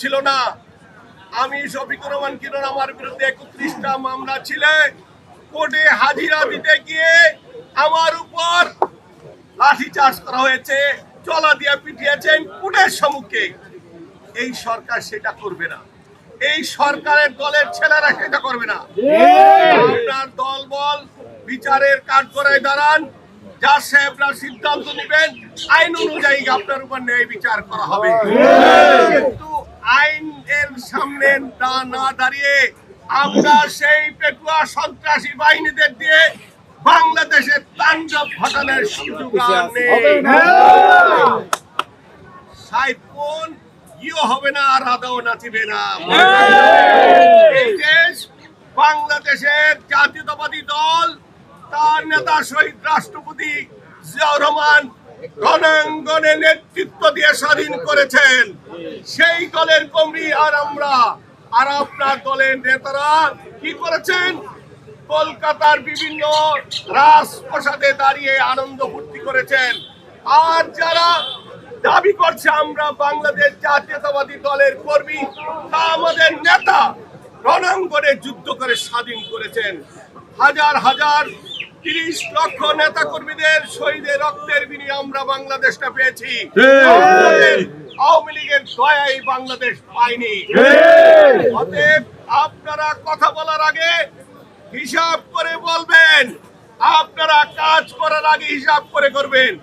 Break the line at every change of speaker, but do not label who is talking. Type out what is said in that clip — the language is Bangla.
ছিল না। আমি শফিকুর রহমান কিরণ, আমার বিরুদ্ধে 31টা মামলা ছিল। কোর্টে হাজিরা দিতে গিয়ে আমার উপর লাঠিচার্জ করা হয়েছে, চলা দিয়া পিটিয়েছেন কোর্টের সম্মুখে। এই সরকার সেটা করবে না, এই সরকারের দলের ছেলেরা সেটা করবে না। আপনার দল বল বিচারের কাঠগড়ায় দাঁড়ান, যা সাহেবরা সিদ্ধান্ত নেবেন আইন অনুযায়ী আপনার উপর ন্যায় বিচার করা হবে। কিন্তু আইনের সামনে না দাঁড়িয়ে আমরা সেই পেটুয়া সন্ত্রাসী বাহিনীদের দিয়ে বাংলাদেশের তাণ্ডব ঘটানোর সুযোগ নেই। সাইফুন ইও হবে না, আর আদাও নাচিবে না। এই দেশ বাংলাদেশের জাতীয়তাবাদী দল, তার নেতা শহীদ রাষ্ট্রপতি জিয়াউর রহমান রণাঙ্গনে নেতৃত্ব দিয়ে স্বাধীন করেছেন। সেই দলের কর্মী আর আমরা আর আপনার দলের নেতারা কি করেছেন? কলকাতার বিভিন্ন রাজপ্রাসাদে দাঁড়িয়ে আনন্দ ফুর্তি করেছেন। আর যারা দাবি করছে আমরা বাংলাদেশ জাতীয়তাবাদী দলের কর্মী, তা আমাদের নেতা রণাঙ্গনে যুদ্ধ করে স্বাধীন করেছেন। হাজার হাজার 30 লক্ষ নেতা কর্মীদের শহীদের রক্তের বিনিময়ে আমরা বাংলাদেশটা পেয়েছি। আওয়ামী লীগের দয়ায় বাংলাদেশ পাইনি। অতএব আপনারা কথা বলার আগে হিসাব করে বলবেন, আপনারা কাজ করার আগে হিসাব করে করবেন।